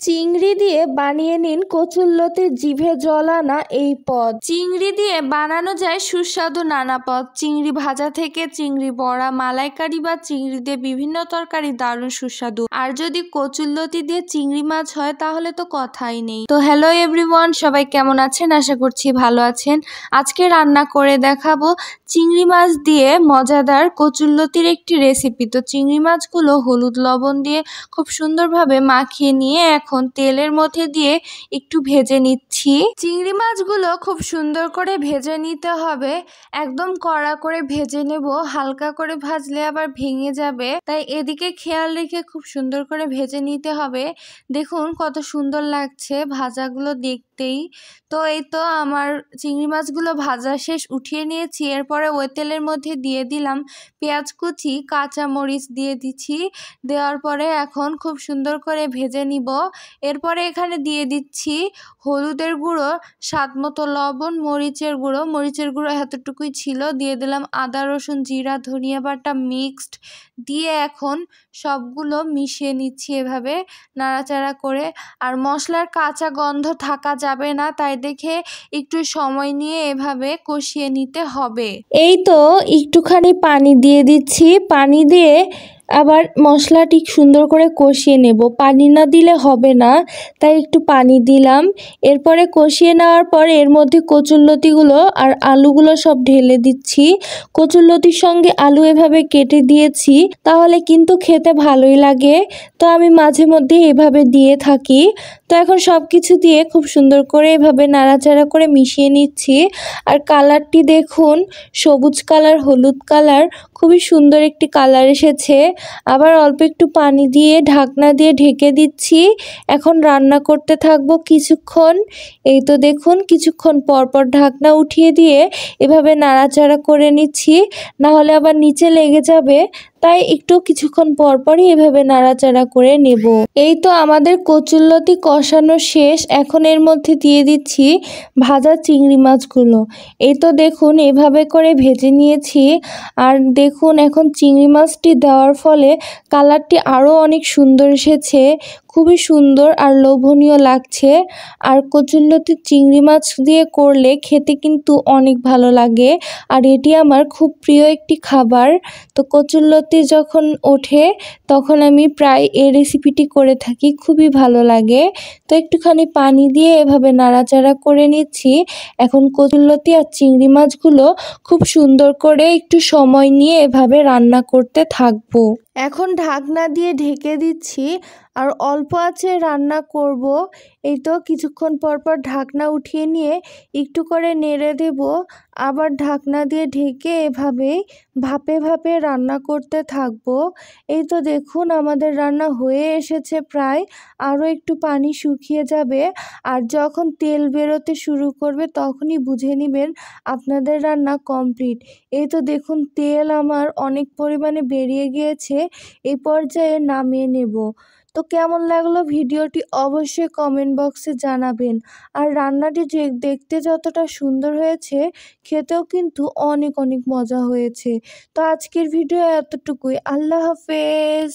চিংড়ি দিয়ে বানিয়ে নিন কচুল্লতির জিভে জল আনা এই পদ। চিংড়ি দিয়ে বানানো যায় সুস্বাদু নানা পদ। চিংড়ি ভাজা থেকে চিংড়ি বড়া, মালাইকারি বা চিংড়ি দিয়ে বিভিন্ন তরকারি দারুণ সুস্বাদু। আর যদি কচুল্লতি দিয়ে চিংড়ি মাছ হয় তাহলে তো কথাই নেই। তো হ্যালো এভরিওয়ান, সবাই কেমন আছেন? আশা করছি ভালো আছেন। আজকে রান্না করে দেখাবো চিংড়ি মাছ দিয়ে মজাদার কচুল্লতির একটি রেসিপি। তো চিংড়ি মাছগুলো হলুদ লবণ দিয়ে খুব সুন্দরভাবে মাখিয়ে নিয়ে এখন তেলের মধ্যে দিয়ে একটু ভেজে নিচ্ছি। চিংড়ি মাছগুলো খুব সুন্দর করে ভেজে নিতে হবে, একদম কড়া করে ভেজে নেব। হালকা করে ভাজলে আবার ভেঙে যাবে, তাই এদিকে খেয়াল রেখে খুব সুন্দর করে ভেজে নিতে হবে। দেখুন কত সুন্দর লাগছে ভাজাগুলো দেখতেই। তো এই তো আমার চিংড়ি মাছগুলো ভাজা শেষ, উঠিয়ে নিয়েছি। এরপরে ওই তেলের মধ্যে দিয়ে দিলাম পেঁয়াজ কুচি, কাঁচা মরিচ দিয়ে দিচ্ছি। দেওয়ার পরে এখন খুব সুন্দর করে ভেজে নিব। এরপরে এখানে দিয়ে দিচ্ছি হলুদের গুঁড়ো, স্বাদ মতো লবণ, মরিচের গুঁড়ো এতটুকুই ছিল। দিয়ে দিলাম আদা রসুন জিরা ধনিয়া বাটা মিক্সড দিয়ে এখন সবগুলো মিশিয়ে নিচ্ছি এভাবে নাড়াচাড়া করে। আর মশলার কাঁচা গন্ধ থাকা যাবে না, তাই দেখে একটু সময় নিয়ে এভাবে কষিয়ে নিতে হবে। এই তো একটুখানি পানি দিয়ে দিচ্ছি। পানি দিয়ে আবার মশলাটি সুন্দর করে কষিয়ে নেব। পানি না দিলে হবে না, তাই একটু পানি দিলাম। এরপরে কষিয়ে নেওয়ার পর এর মধ্যে কচুরলতিগুলো আর আলুগুলো সব ঢেলে দিচ্ছি। কচুরলতির সঙ্গে আলু এভাবে কেটে দিয়েছি, তাহলে কিন্তু খেতে ভালোই লাগে। তো আমি মাঝে মধ্যে এভাবে দিয়ে থাকি। তো এখন সব কিছু দিয়ে খুব সুন্দর করে এভাবে নাড়াচাড়া করে মিশিয়ে নিচ্ছি। আর কালারটি দেখুন, সবুজ কালার হলুদ কালার, খুবই সুন্দর একটি কালার এসেছে। আবার অল্প একটু পানি দিয়ে ঢাকনা দিয়ে ঢেকে দিচ্ছি। এখন রান্না করতে থাকবো কিছুক্ষণ। এই তো দেখুন কিছুক্ষণ পর পর ঢাকনা উঠিয়ে দিয়ে এভাবে নাড়াচাড়া করে নিচ্ছি, না হলে আবার নিচে লেগে যাবে। তাই একটু কিছুক্ষণ পর পরই এভাবে নাড়াচাড়া করে নেব। এই তো আমাদের কচুরলতি কষানো শেষ। এখন এর মধ্যে দিয়ে দিচ্ছি ভাজা চিংড়ি মাছগুলো। এই তো দেখুন এভাবে করে ভেজে নিয়েছি। আর দেখুন এখন চিংড়ি মাছটি দেওয়ার ফলে কালারটি আরও অনেক সুন্দর এসেছে, খুবই সুন্দর আর লোভনীয় লাগছে। আর কচুরলতির চিংড়ি মাছ দিয়ে করলে খেতে কিন্তু অনেক ভালো লাগে, আর এটি আমার খুব প্রিয় একটি খাবার। তো কচুরলতি যখন ওঠে তখন আমি প্রায় এই রেসিপিটি করে থাকি, খুবই ভালো লাগে। তো একটুখানি পানি দিয়ে এভাবে নাড়াচাড়া করে নিচ্ছি। এখন কচুরলতি আর চিংড়ি মাছগুলো খুব সুন্দর করে একটু সময় নিয়ে এভাবে রান্না করতে থাকবো। এখন ঢাকনা দিয়ে ঢেকে দিচ্ছি আর অল্প আঁচে রান্না করব। এই তো কিছুক্ষণ পর পর ঢাকনা উঠিয়ে নিয়ে একটু করে নেড়ে দেব। আবার ঢাকনা দিয়ে ঢেকে এভাবেই ভাপে ভাপে রান্না করতে থাকবো। এই তো দেখুন আমাদের রান্না হয়ে এসেছে প্রায়, আরও একটু পানি শুকিয়ে যাবে। আর যখন তেল বেরোতে শুরু করবে তখনই বুঝে নেবেন আপনাদের রান্না কমপ্লিট। এই তো দেখুন তেল আমার অনেক পরিমাণে বেরিয়ে গিয়েছে। এই পর্যায়ে নামিয়ে নেব। তো কেমন লাগলো ভিডিওটি অবশ্যই কমেন্ট বক্সে জানাবেন। আর রান্নাটি যে দেখতে যতটা সুন্দর হয়েছে, খেতেও কিন্তু অনেক অনেক মজা হয়েছে। তো আজকের ভিডিও এতটুকুই। আল্লাহ হাফেজ।